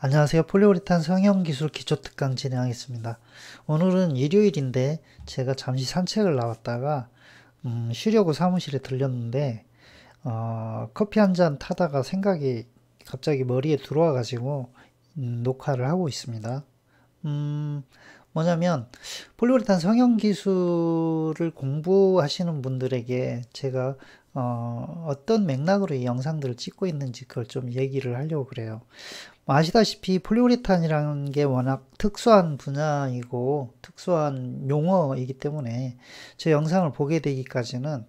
안녕하세요. 폴리우레탄 성형기술 기초특강 진행하겠습니다. 오늘은 일요일인데 제가 잠시 산책을 나왔다가 쉬려고 사무실에 들렸는데 커피 한 잔 타다가 생각이 갑자기 머리에 들어와 가지고 녹화를 하고 있습니다. 음, 뭐냐면 폴리우레탄 성형기술을 공부하시는 분들에게 제가 어떤 맥락으로 이 영상들을 찍고 있는지 그걸 좀 얘기를 하려고 그래요. 아시다시피 폴리우레탄이라는 게 워낙 특수한 분야이고 특수한 용어이기 때문에 제 영상을 보게 되기까지는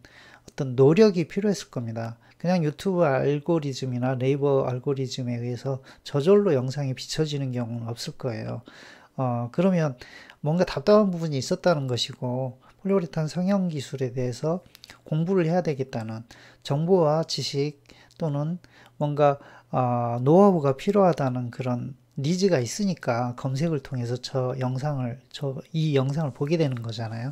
어떤 노력이 필요했을 겁니다. 그냥 유튜브 알고리즘이나 네이버 알고리즘에 의해서 저절로 영상이 비춰지는 경우는 없을 거예요. 그러면 뭔가 답답한 부분이 있었다는 것이고 폴리우레탄 성형 기술에 대해서 공부를 해야 되겠다는 정보와 지식 또는 뭔가 노하우가 필요하다는 그런 니즈가 있으니까 검색을 통해서 이 영상을 보게 되는 거잖아요.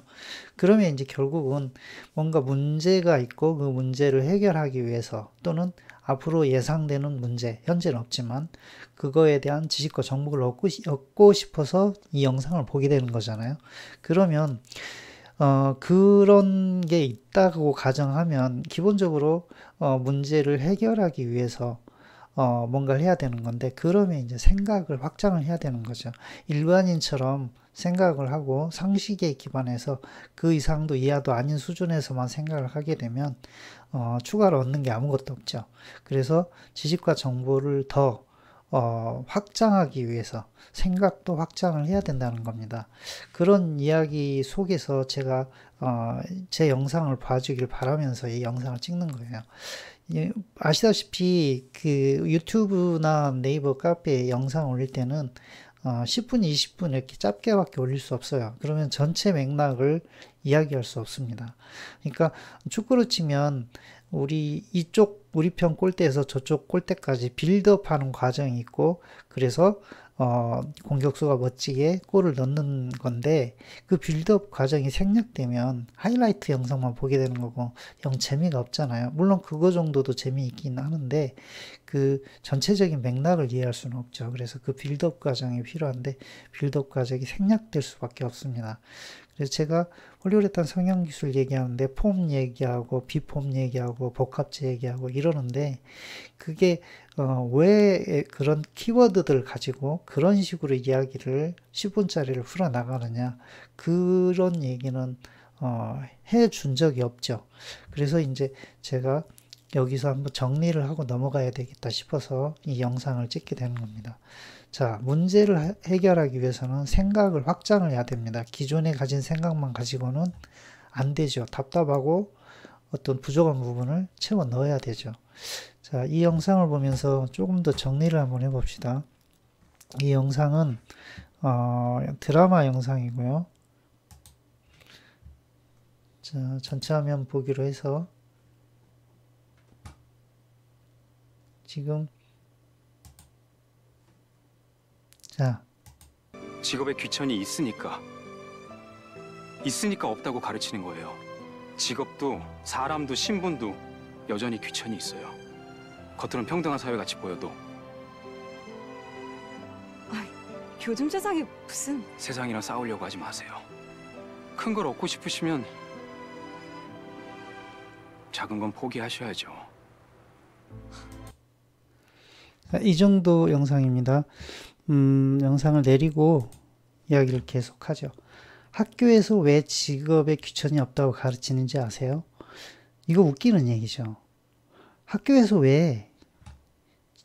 그러면 이제 결국은 뭔가 문제가 있고 그 문제를 해결하기 위해서 또는 앞으로 예상되는 문제, 현재는 없지만 그거에 대한 지식과 정보를 얻고 싶어서 이 영상을 보게 되는 거잖아요. 그러면 그런 게 있다고 가정하면 기본적으로 문제를 해결하기 위해서 뭔가를 해야 되는 건데 그러면 이제 생각을 확장을 해야 되는 거죠. 일반인처럼 생각을 하고 상식에 기반해서 그 이상도 이하도 아닌 수준에서만 생각을 하게 되면 추가로 얻는 게 아무것도 없죠. 그래서 지식과 정보를 더 확장하기 위해서 생각도 확장을 해야 된다는 겁니다. 그런 이야기 속에서 제가 제 영상을 봐주길 바라면서 이 영상을 찍는 거예요. 예, 아시다시피 그 유튜브나 네이버 카페에 영상 올릴 때는 10분, 20분 이렇게 짧게밖에 올릴 수 없어요. 그러면 전체 맥락을 이야기할 수 없습니다. 그러니까 축구로 치면 우리 편 골대에서 저쪽 골대까지 빌드업하는 과정이 있고 그래서 공격수가 멋지게 골을 넣는 건데 그 빌드업 과정이 생략되면 하이라이트 영상만 보게 되는 거고 영 재미가 없잖아요. 물론 그거 정도도 재미있긴 하는데 그 전체적인 맥락을 이해할 수는 없죠. 그래서 그 빌드업 과정이 필요한데 빌드업 과정이 생략될 수밖에 없습니다. 그래서 제가 폴리우레탄 성형기술 얘기하는데 폼 얘기하고 비폼 얘기하고 복합재 얘기하고 이러는데 그게 왜 그런 키워드들 가지고 그런 식으로 이야기를 10분짜리를 풀어나가느냐 그런 얘기는 해준 적이 없죠. 그래서 이제 제가 여기서 한번 정리를 하고 넘어가야 되겠다 싶어서 이 영상을 찍게 되는 겁니다. 자, 문제를 해결하기 위해서는 생각을 확장을 해야 됩니다. 기존에 가진 생각만 가지고는 안 되죠. 답답하고 어떤 부족한 부분을 채워 넣어야 되죠. 자, 이 영상을 보면서 조금 더 정리를 한번 해봅시다. 이 영상은 드라마 영상이고요. 자, 전체 화면 보기로 해서 지금 자, 직업에 귀천이 있으니까 없다고 가르치는 거예요. 직업도 사람도 신분도 여전히 귀천이 있어요. 겉으론 평등한 사회같이 보여도 요즘 세상에 무슨... 세상이랑 싸우려고 하지 마세요. 큰 걸 얻고 싶으시면 작은 건 포기하셔야죠. 이 정도 영상입니다. 영상을 내리고 이야기를 계속하죠. 학교에서 왜 직업에 귀천이 없다고 가르치는지 아세요? 이거 웃기는 얘기죠. 학교에서 왜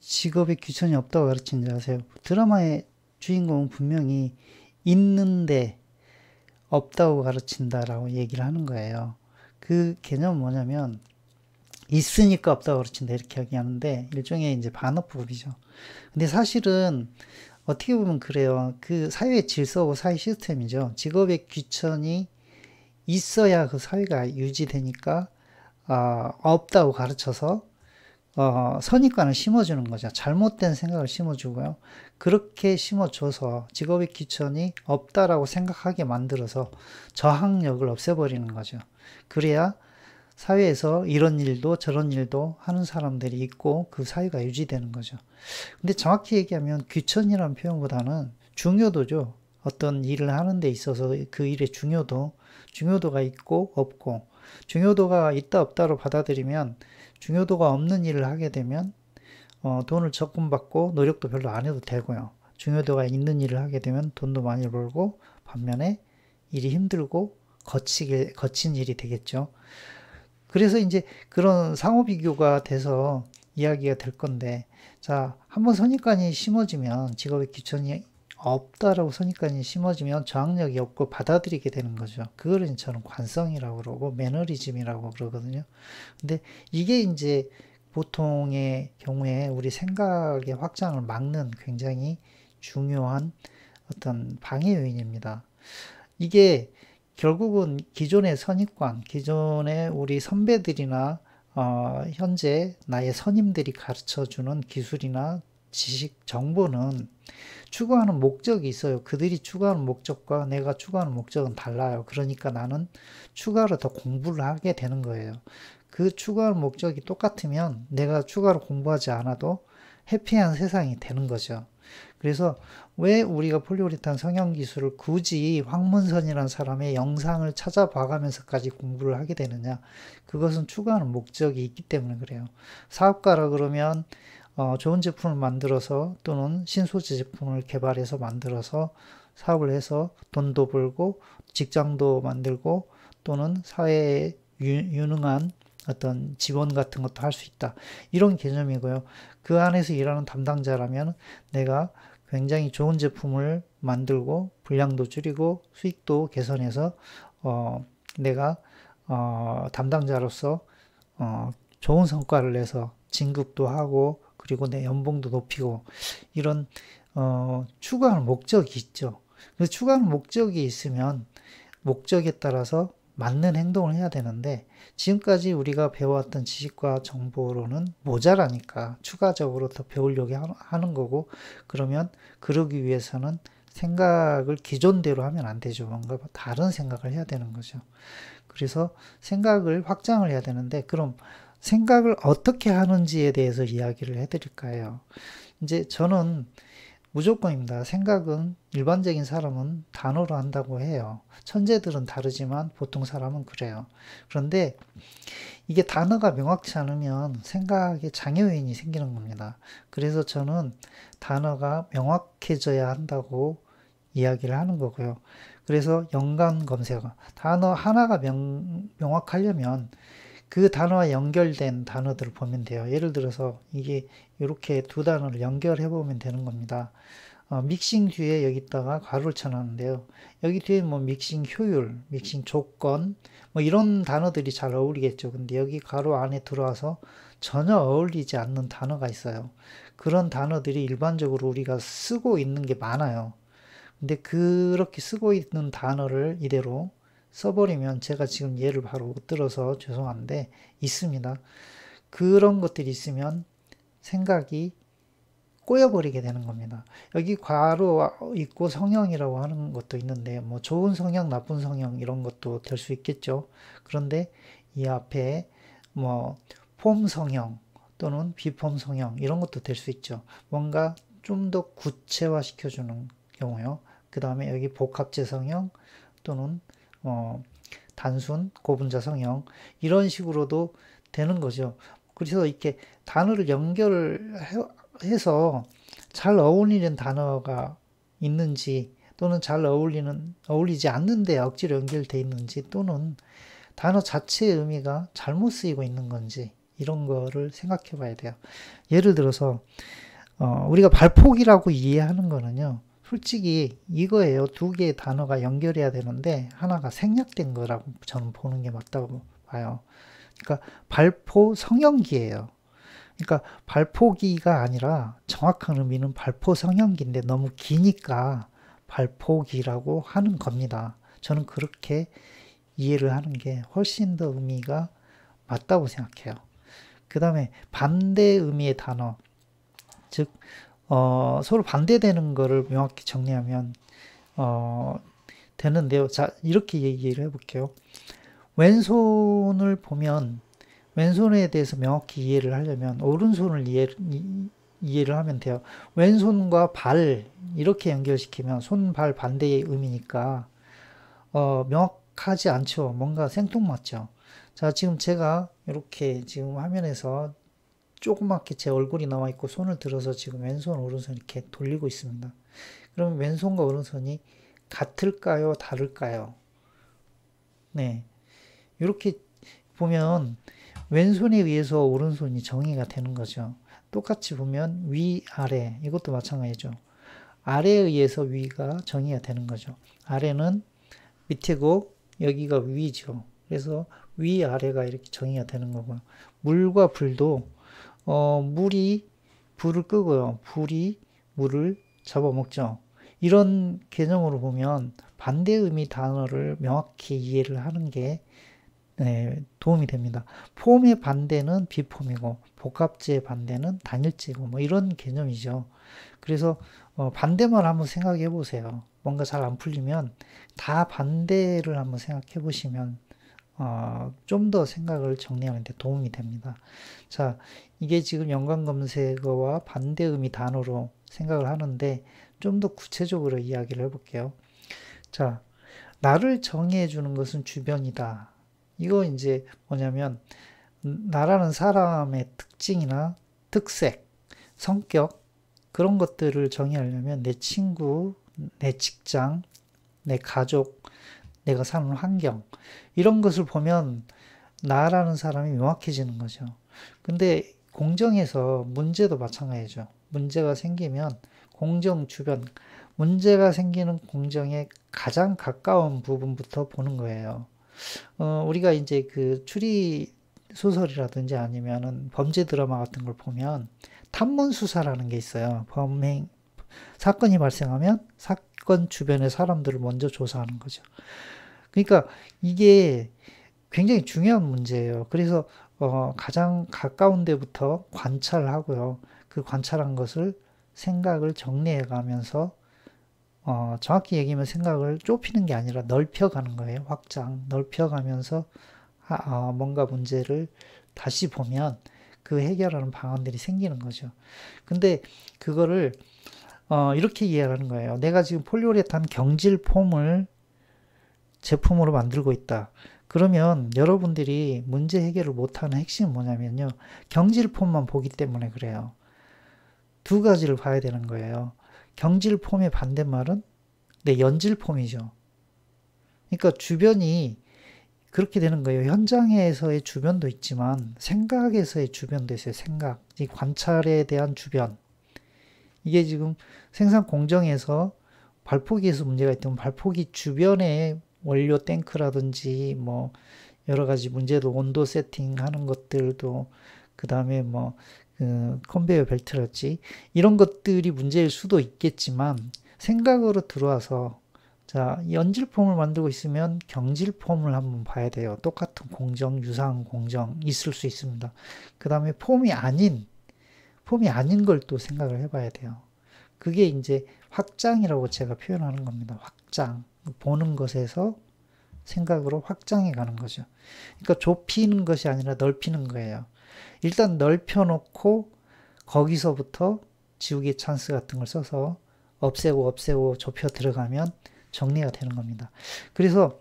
직업에 귀천이 없다고 가르치는지 아세요? 드라마의 주인공은 분명히 있는데 없다고 가르친다라고 얘기를 하는 거예요. 그 개념은 뭐냐면 있으니까 없다고 가르친다 이렇게 얘기하는데 일종의 이제 반어법이죠. 근데 사실은 어떻게 보면 그래요. 그 사회의 질서고 사회 시스템이죠. 직업의 귀천이 있어야 그 사회가 유지되니까 없다고 가르쳐서 선입관을 심어주는 거죠. 잘못된 생각을 심어주고요. 그렇게 심어줘서 직업의 귀천이 없다라고 생각하게 만들어서 저항력을 없애버리는 거죠. 그래야 사회에서 이런 일도 저런 일도 하는 사람들이 있고 그 사회가 유지되는 거죠. 근데 정확히 얘기하면 귀천이라는 표현보다는 중요도죠. 어떤 일을 하는 데 있어서 그 일의 중요도가 있고 없고, 중요도가 있다 없다로 받아들이면 중요도가 없는 일을 하게 되면 돈을 적금 받고 노력도 별로 안 해도 되고요. 중요도가 있는 일을 하게 되면 돈도 많이 벌고, 반면에 일이 힘들고 거친 일이 되겠죠. 그래서 이제 그런 상호 비교가 돼서 이야기가 될 건데, 자, 한번 선입관이 심어지면, 직업에 귀천이 없다라고 선입관이 심어지면 저항력이 없고 받아들이게 되는 거죠. 그거를 저는 관성이라고 그러고 매너리즘이라고 그러거든요. 근데 이게 이제 보통의 경우에 우리 생각의 확장을 막는 굉장히 중요한 어떤 방해 요인입니다. 이게 결국은 기존의 선입관, 기존의 우리 선배들이나 현재 나의 선임들이 가르쳐주는 기술이나 지식, 정보는 추구하는 목적이 있어요. 그들이 추구하는 목적과 내가 추구하는 목적은 달라요. 그러니까 나는 추가로 더 공부를 하게 되는 거예요. 그 추구하는 목적이 똑같으면 내가 추가로 공부하지 않아도 해피한 세상이 되는 거죠. 그래서 왜 우리가 폴리우레탄 성형 기술을 굳이 황문선이라는 사람의 영상을 찾아봐가면서까지 공부를 하게 되느냐? 그것은 추구하는 목적이 있기 때문에 그래요. 사업가라 그러면 좋은 제품을 만들어서 또는 신소재 제품을 개발해서 만들어서 사업을 해서 돈도 벌고 직장도 만들고 또는 사회에 유능한 어떤 지원 같은 것도 할 수 있다. 이런 개념이고요. 그 안에서 일하는 담당자라면 내가 굉장히 좋은 제품을 만들고 분량도 줄이고 수익도 개선해서 내가 담당자로서 좋은 성과를 내서 진급도 하고 그리고 내 연봉도 높이고 이런 추구하는 목적이 있죠. 그래서 추구하는 목적이 있으면 목적에 따라서 맞는 행동을 해야 되는데 지금까지 우리가 배워왔던 지식과 정보로는 모자라니까 추가적으로 더 배우려고 하는 거고, 그러면 그러기 위해서는 생각을 기존대로 하면 안 되죠. 뭔가 다른 생각을 해야 되는 거죠. 그래서 생각을 확장을 해야 되는데, 그럼 생각을 어떻게 하는지에 대해서 이야기를 해드릴까요? 이제 저는 무조건입니다. 생각은 일반적인 사람은 단어로 한다고 해요. 천재들은 다르지만 보통 사람은 그래요. 그런데 이게 단어가 명확치 않으면 생각에 장애요인이 생기는 겁니다. 그래서 저는 단어가 명확해져야 한다고 이야기를 하는 거고요. 그래서 연관 검색어, 단어 하나가 명확하려면 그 단어와 연결된 단어들을 보면 돼요. 예를 들어서 이게 이렇게 두 단어를 연결해 보면 되는 겁니다. 믹싱 뒤에 여기다가 괄호를 쳐놨는데요. 여기 뒤에 뭐 믹싱 효율, 믹싱 조건, 뭐 이런 단어들이 잘 어울리겠죠. 근데 여기 괄호 안에 들어와서 전혀 어울리지 않는 단어가 있어요. 그런 단어들이 일반적으로 우리가 쓰고 있는 게 많아요. 근데 그렇게 쓰고 있는 단어를 이대로 써버리면, 제가 지금 예를 바로 못 들어서 죄송한데 있습니다. 그런 것들이 있으면 생각이 꼬여버리게 되는 겁니다. 여기 괄호 있고 성형이라고 하는 것도 있는데 뭐 좋은 성형, 나쁜 성형 이런 것도 될 수 있겠죠. 그런데 이 앞에 뭐 폼 성형 또는 비폼 성형 이런 것도 될 수 있죠. 뭔가 좀 더 구체화 시켜주는 경우요. 그 다음에 여기 복합재 성형 또는 단순 고분자 성형 이런 식으로도 되는 거죠. 그래서 이렇게 단어를 연결해서 잘 어울리는 단어가 있는지, 또는 잘 어울리지 않는데 억지로 연결되어 있는지, 또는 단어 자체의 의미가 잘못 쓰이고 있는 건지, 이런 거를 생각해 봐야 돼요. 예를 들어서 우리가 발포기라고 이해하는 거는요, 솔직히 이거예요. 두 개의 단어가 연결해야 되는데 하나가 생략된 거라고 저는 보는 게 맞다고 봐요. 그러니까 발포 성형기예요. 그러니까 발포기가 아니라 정확한 의미는 발포 성형기인데 너무 기니까 발포기라고 하는 겁니다. 저는 그렇게 이해를 하는 게 훨씬 더 의미가 맞다고 생각해요. 그 다음에 반대 의미의 단어, 즉 서로 반대되는 거를 명확히 정리하면 되는데요. 자, 이렇게 얘기를 해볼게요. 왼손을 보면 왼손에 대해서 명확히 이해를 하려면 오른손을 이해를 하면 돼요. 왼손과 발 이렇게 연결시키면 손, 발 반대의 의미니까 명확하지 않죠. 뭔가 생뚱맞죠. 자, 지금 제가 이렇게 지금 화면에서 조그맣게 제 얼굴이 나와 있고 손을 들어서 지금 왼손, 오른손 이렇게 돌리고 있습니다. 그럼 왼손과 오른손이 같을까요? 다를까요? 네. 이렇게 보면 왼손에 의해서 오른손이 정의가 되는 거죠. 똑같이 보면 위, 아래 이것도 마찬가지죠. 아래에 의해서 위가 정의가 되는 거죠. 아래는 밑이고 여기가 위죠. 그래서 위, 아래가 이렇게 정의가 되는 거고요. 물과 불도 물이 불을 끄고요. 불이 물을 잡아먹죠. 이런 개념으로 보면 반대 의미 단어를 명확히 이해를 하는 게 도움이 됩니다. 폼의 반대는 비폼이고 복합제의 반대는 단일제고 뭐 이런 개념이죠. 그래서 반대만 한번 생각해 보세요. 뭔가 잘 안 풀리면 다 반대를 한번 생각해 보시면 좀 더 생각을 정리하는 데 도움이 됩니다. 자, 이게 지금 연관검색어와 반대 의미 단어로 생각을 하는데 좀 더 구체적으로 이야기를 해볼게요. 자, 나를 정의해 주는 것은 주변이다. 이거 이제 뭐냐면 나라는 사람의 특징이나 특색, 성격 그런 것들을 정의하려면 내 친구, 내 직장, 내 가족, 내가 사는 환경 이런 것을 보면 나라는 사람이 명확해지는 거죠. 근데 공정에서 문제도 마찬가지죠. 문제가 생기면 공정 주변, 문제가 생기는 공정에 가장 가까운 부분부터 보는 거예요. 우리가 이제 그 추리 소설이라든지 아니면은 범죄 드라마 같은 걸 보면 탐문 수사라는 게 있어요. 사건이 발생하면 사건 주변의 사람들을 먼저 조사하는 거죠. 그러니까 이게 굉장히 중요한 문제예요. 그래서 가장 가까운 데부터 관찰하고요. 그 관찰한 것을 생각을 정리해 가면서 정확히 얘기하면 생각을 좁히는 게 아니라 넓혀가는 거예요. 확장, 넓혀가면서 뭔가 문제를 다시 보면 그 해결하는 방안들이 생기는 거죠. 근데 그거를 이렇게 이해하는 거예요. 내가 지금 폴리우레탄 경질 폼을 제품으로 만들고 있다. 그러면 여러분들이 문제 해결을 못하는 핵심은 뭐냐면요. 경질 폼만 보기 때문에 그래요. 두 가지를 봐야 되는 거예요. 경질 폼의 반대말은 연질 폼이죠. 그러니까 주변이 그렇게 되는 거예요. 현장에서의 주변도 있지만 생각에서의 주변도 있어요. 생각, 이 관찰에 대한 주변. 이게 지금 생산 공정에서 발포기에서 문제가 있다면 발포기 주변에 원료 탱크라든지 뭐 여러 가지 문제도 온도 세팅하는 것들도 그 다음에 뭐 컨베이어 벨트랄지 이런 것들이 문제일 수도 있겠지만 생각으로 들어와서 자, 연질폼을 만들고 있으면 경질폼을 한번 봐야 돼요. 똑같은 공정, 유사한 공정 있을 수 있습니다. 그 다음에 폼이 아닌 걸 또 생각을 해봐야 돼요. 그게 이제 확장이라고 제가 표현하는 겁니다. 확장. 보는 것에서 생각으로 확장해 가는 거죠. 그러니까 좁히는 것이 아니라 넓히는 거예요. 일단 넓혀놓고 거기서부터 지우개 찬스 같은 걸 써서 없애고 좁혀 들어가면 정리가 되는 겁니다. 그래서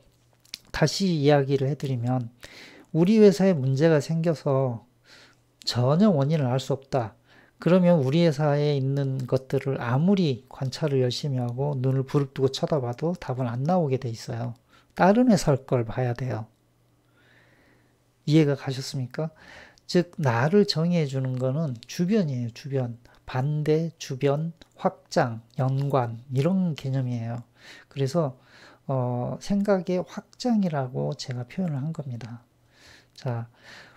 다시 이야기를 해드리면 우리 회사에 문제가 생겨서 전혀 원인을 알 수 없다. 그러면 우리 회사에 있는 것들을 아무리 관찰을 열심히 하고 눈을 부릅뜨고 쳐다봐도 답은 안 나오게 돼 있어요. 다른 회사 걸 봐야 돼요. 이해가 가셨습니까? 즉 나를 정의해 주는 거는 주변이에요. 주변. 반대, 주변, 확장, 연관 이런 개념이에요. 그래서 생각의 확장이라고 제가 표현을 한 겁니다. 자,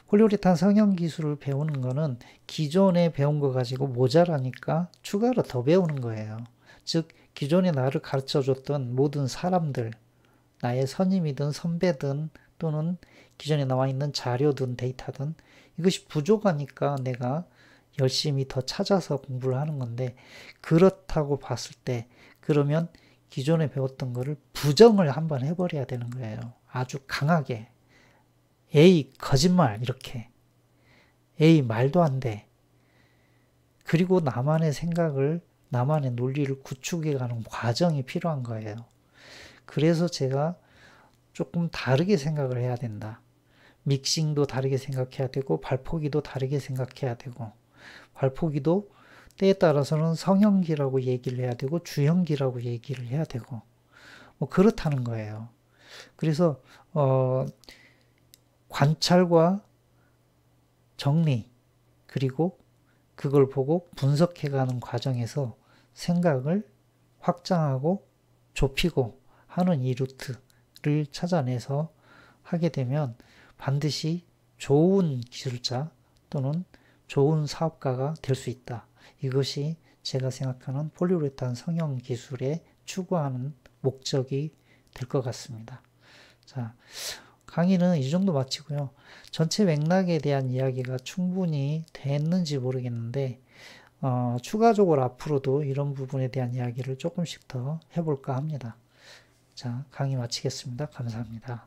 폴리우레탄 성형 기술을 배우는 거는 기존에 배운 거 가지고 모자라니까 추가로 더 배우는 거예요. 즉 기존에 나를 가르쳐줬던 모든 사람들, 나의 선임이든 선배든 또는 기존에 나와 있는 자료든 데이터든 이것이 부족하니까 내가 열심히 더 찾아서 공부를 하는 건데 그렇다고 봤을 때 그러면 기존에 배웠던 거를 부정을 한번 해버려야 되는 거예요. 아주 강하게. 에이, 거짓말, 이렇게. 에이, 말도 안 돼. 그리고 나만의 생각을, 나만의 논리를 구축해가는 과정이 필요한 거예요. 그래서 제가 조금 다르게 생각을 해야 된다. 믹싱도 다르게 생각해야 되고, 발포기도 다르게 생각해야 되고, 발포기도 때에 따라서는 성형기라고 얘기를 해야 되고, 주형기라고 얘기를 해야 되고, 뭐 그렇다는 거예요. 그래서 관찰과 정리, 그리고 그걸 보고 분석해가는 과정에서 생각을 확장하고 좁히고 하는 이 루트를 찾아내서 하게 되면 반드시 좋은 기술자 또는 좋은 사업가가 될 수 있다. 이것이 제가 생각하는 폴리우레탄 성형 기술의 추구하는 목적이 될 것 같습니다. 자, 강의는 이 정도 마치고요. 전체 맥락에 대한 이야기가 충분히 됐는지 모르겠는데 추가적으로 앞으로도 이런 부분에 대한 이야기를 조금씩 더 해볼까 합니다. 자, 강의 마치겠습니다. 감사합니다.